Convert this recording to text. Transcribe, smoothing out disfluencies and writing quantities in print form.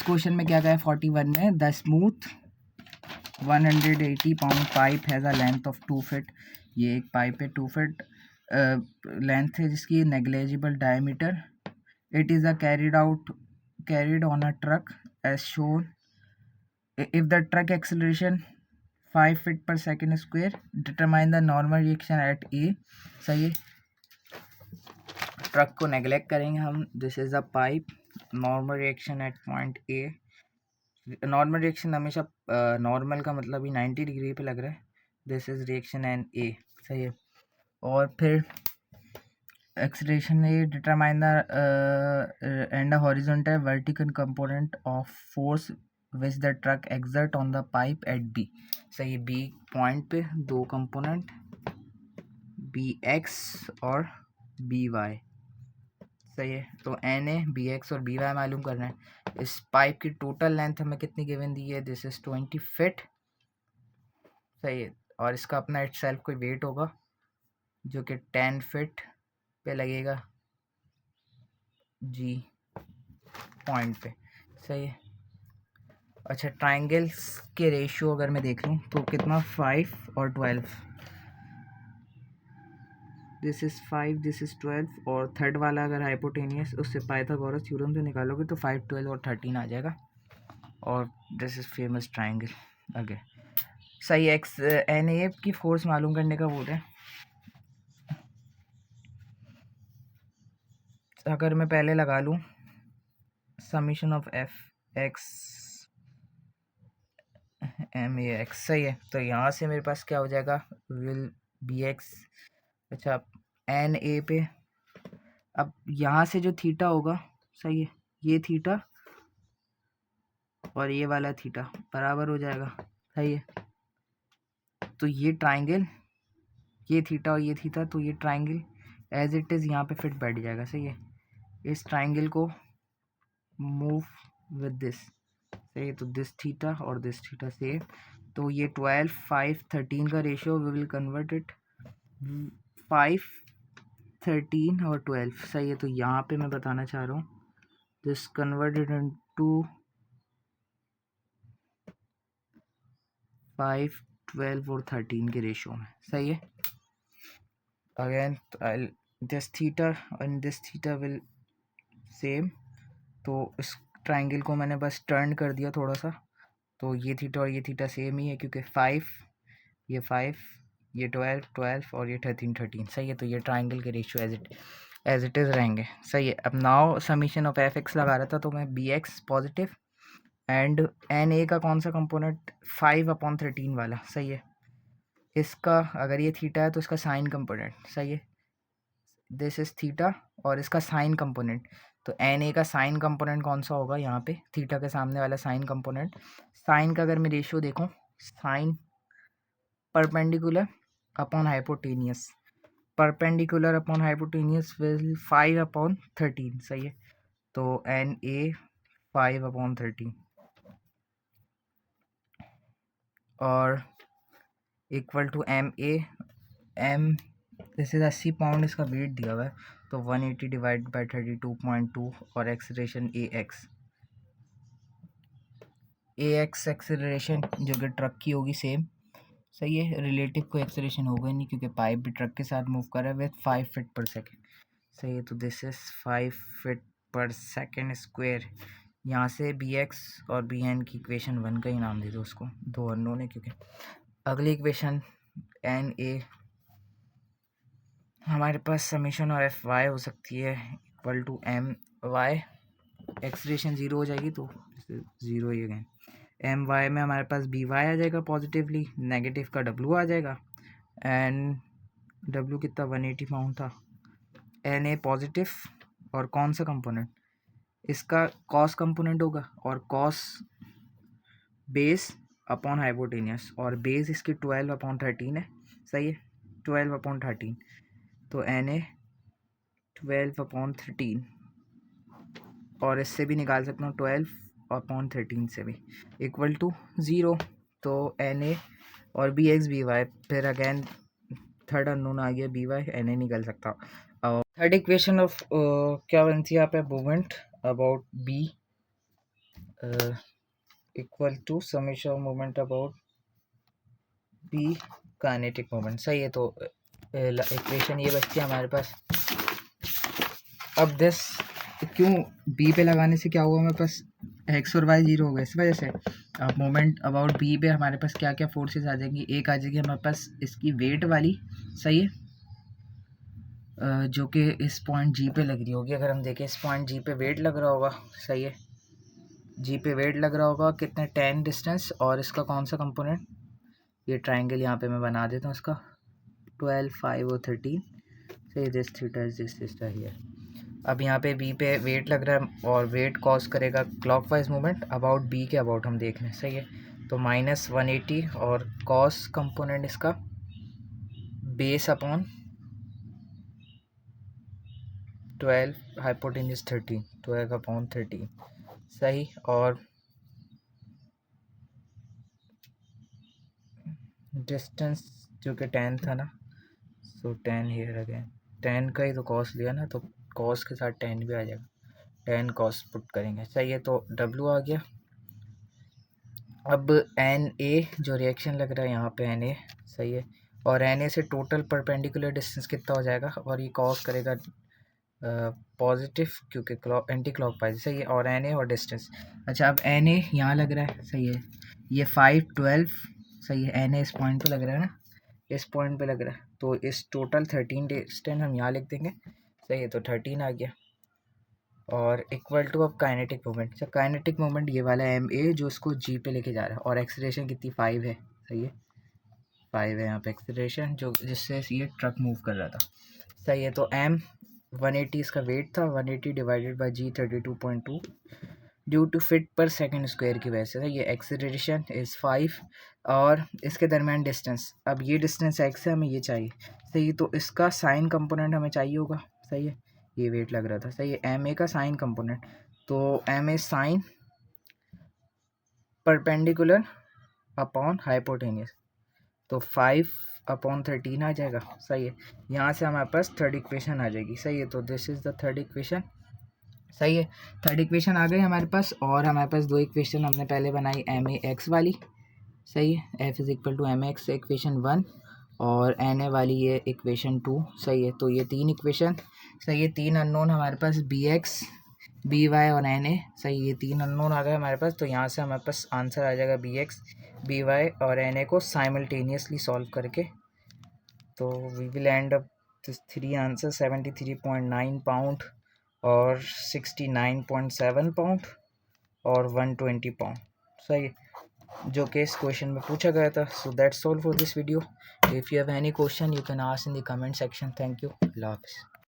Question में क्या कहा है 41 में, the smooth 180 pound pipe has a length of 2 feet. ये एक पाइप है 2 फीट लेंथ है जिसकी negligible diameter. It is a carried on a truck as shown. If the truck acceleration 5 feet per second square, determine the normal reaction at A। सही है, truck को neglect करेंगे हम। This is a pipe, normal reaction at point A. Normal reaction हमेशा normal का मतलब ही 90 degree पे लग रहा है। This is reaction N A. सही है। और फिर acceleration A determine the and horizontal vertical component of force which the truck exert on the pipe at B. सही है, बी पॉइंट पे दो कंपोनेंट बी एक्स और बी वाई। सही है, तो एन ए बी एक्स और बी वाई मालूम करना है। इस पाइप की टोटल लेंथ हमें कितनी गिवन दी है, दिस इज 20 फीट। सही है, और इसका अपना इट सेल्फ कोई वेट होगा जो कि 10 फीट पे लगेगा जी पॉइंट पे। सही है। अच्छा, ट्राइंगल्स के रेशियो अगर मैं देख लूँ तो कितना, 5 और 12। दिस इज़ 5, दिस इज़ 12, और थर्ड वाला अगर हाइपोटेनियस उससे पाइथागोरस थ्योरम से निकालोगे तो 5, 12 और 13 आ जाएगा। और this is famous triangle. Okay, सही। एक्स एन ए की फोर्स मालूम करने का बोल रहे हैं। अगर मैं पहले लगा लूँ summation of F X M A X. सही है, तो यहाँ से मेरे पास क्या हो जाएगा, विल बी एक्स। अच्छा, एन ए पे अब यहाँ से जो थीटा होगा, सही है, ये थीटा और ये वाला थीटा बराबर हो जाएगा। सही है, तो ये ट्राइंगल, ये थीटा और ये थीटा, तो ये ट्राइंगल एज इट इज़ यहाँ पे फिट बैठ जाएगा। सही है, इस ट्राइंगल को मूव विद दिस। सही है, तो दिस थीटा और दिस थीटा से, तो ये 12, 5, 13 का ratio we will convert it 5, 13 और 12। सही है, तो यहाँ पे मैं बताना चाह रहा हूँ दिस कन्वर्टेड इनटू 5, 12 और 13 के रेशियो में। सही है, again this theta and this theta will same. तो इस ट्राइंगल को मैंने बस टर्न कर दिया थोड़ा सा, तो ये थीटा और ये थीटा सेम ही है क्योंकि 5, ये 5, ये 12, 12 और ये 13, 13। सही है, तो ये ट्राइंगल के रेशियो एज इट इज़ रहेंगे। सही है, अब now summation of F X लगा रहा था तो मैं B X positive and N A का कौन सा कंपोनेंट, 5/13 वाला। सही है, इसका अगर ये थीटा है तो इसका साइन कंपोनेंट। सही है, दिस इज थीटा और इसका साइन कंपोनेंट, तो एन ए का साइन कंपोनेंट कौन सा होगा, यहाँ पे थीटा के सामने वाला साइन कंपोनेंट। साइन का अगर मैं रेशियो देखूँ, sine perpendicular upon hypotenuse, perpendicular upon hypotenuse will 5/13। सही है, तो एन ए 5/13 और equal to M A. M this is 80 pound इसका वेट दिया हुआ है, तो 180 डिवाइड बाई 32.2 और एक्सीलरेशन ए एक्स एक्सीलरेशन जो कि ट्रक की होगी सेम। सही है, रिलेटिव कोई एक्सीलरेशन होगा नहीं क्योंकि पाइप भी ट्रक के साथ मूव कर रहा है विथ 5 फीट पर सेकेंड। सही है, तो दिस इज 5 फीट पर सेकेंड स्क्वेयर। यहाँ से बी एक्स और बी एन की इक्वेशन 1 का ही नाम दे दो उसको, दो अननोन है क्योंकि। अगली इक्वेशन एन ए हमारे पास समीशन और एफ वाई हो सकती है equal to M Y. Acceleration 0 हो जाएगी तो 0 ही अगेन। एम वाई में हमारे पास बी वाई आ जाएगा पॉजिटिवली, नेगेटिव का डब्ल्यू आ जाएगा एंड डब्ल्यू कितना 180 पाउंड था। एन ए पॉजिटिव और कौन सा कंपोनेंट, इसका कॉस कंपोनेंट होगा और कॉस बेस अपॉन हाइपोटेनियस, और बेस इसकी 12/13 है। सही है, 12/13, तो एन ए 12/13 और इससे भी निकाल सकता हूँ 12/13 से भी इक्वल टू 0। तो एन ए और बी एक्स बी वाई, फिर अगेन थर्ड अननोन आ गया बी वाई, एन ए निकल सकता। और थर्ड इक्वेशन ऑफ क्या बनती है यहाँ पे, movement about B equal to summation of moment about B kinetic moment. सही है, तो इक्वेशन ये बचती है हमारे पास। अब दिस क्यों बी पे लगाने से क्या हुआ, हमारे पास एक्स और वाई जीरो हो गए, इस वजह से। अब मोमेंट अबाउट बी पे हमारे पास क्या क्या फोर्सेस आ जाएंगी, एक आ जाएगी हमारे पास इसकी वेट वाली, सही है, जो कि इस पॉइंट जी पे लग रही होगी। अगर हम देखें इस पॉइंट जी पे वेट लग रहा होगा, सही है, जी पे वेट लग रहा होगा कितने 10 डिस्टेंस, और इसका कौन सा कंपोनेंट, ये ट्राइंगल यहाँ पे मैं बना देता हूँ इसका 12, 5 और 13, सही, this theta is this theta here. अब यहाँ पे बी पे वेट लग रहा है और वेट कॉज करेगा क्लॉकवाइज मूवमेंट अबाउट बी के अबाउट हम देख रहे हैं, सही है, तो -180 और कॉस कंपोनेंट इसका बेस अपॉन 12 हाइपोटेन्यूज 13, 12 अपॉन 13, सही, और डिस्टेंस जो कि 10 था ना, सो 10 हियर अगेन, 10 का ही तो कॉस लिया ना, तो कॉस के साथ 10 भी आ जाएगा, 10 कॉस पुट करेंगे, सही है, तो डब्ल्यू आ गया। अब एन ए जो रिएक्शन लग रहा है यहाँ पे एन ए, सही है, और एन ए से टोटल परपेंडिकुलर डिस्टेंस कितना हो जाएगा, और ये कॉस करेगा पॉजिटिव क्योंकि एंटी क्लॉकवाइज, सही है, और एन ए और डिस्टेंस। अच्छा, अब एन ए यहाँ लग रहा है, सही है, ये 5, 12, सही है, एन ए इस पॉइंट पे लग रहा है ना, इस पॉइंट पे लग रहा है, तो इस टोटल 13 डिस्टेंस हम यहाँ लिख देंगे, सही है, तो 13 आ गया, और इक्वल टू अब काइनेटिक मोमेंट। अच्छा, काइनेटिक मोमेंट ये वाला एम ए जो इसको जी पे लेके जा रहा है, और एक्सीलरेशन कितनी 5 है, सही है, 5 है यहाँ पे एक्सीलरेशन, जो जिससे ये ट्रक मूव कर रहा था, सही है, तो एम 180 इसका वेट था, 180 divided by G 32.2 due to feet per second square की वजह से, ये एक्सीलरेशन इज़ 5 और इसके दरमियान डिस्टेंस, अब ये डिस्टेंस एक्स है, हमें ये चाहिए, सही, तो इसका साइन कंपोनेंट हमें चाहिए होगा, सही है, ये वेट लग रहा था, सही है, एम ए का साइन कंपोनेंट, तो M A sine perpendicular upon hypotenuse, तो 5 अपॉन 13 आ जाएगा, सही है, यहाँ से हमारे पास थर्ड इक्वेशन आ जाएगी, सही है, तो this is the third equation, सही है, थर्ड इक्वेशन आ गई हमारे पास, और हमारे पास दो इक्वेशन हमने पहले बनाई एम ए एक्स वाली, सही है, F is equal to M X equation 1, और एन ए वाली ये इक्वेशन 2, सही है, तो ये तीन इक्वेशन, सही है, तीन अननोन हमारे पास बी एक्स, बी वाई और एन ए, सही, ये तीन अननोन आ गए हमारे पास, तो यहाँ से हमारे पास आंसर आ जाएगा बी एक्स, बी वाई और एन ए को साइमल्टेनियसली सॉल्व करके, तो we will end up this three answer 73.9 pound और 69.7 पाउंड और 120 पाउंड, सही, जो कि इस क्वेश्चन में पूछा गया था। So that's all for this video. If you have any question you can ask in the comment section. Thank you, अल्लाह हाफ़िज़।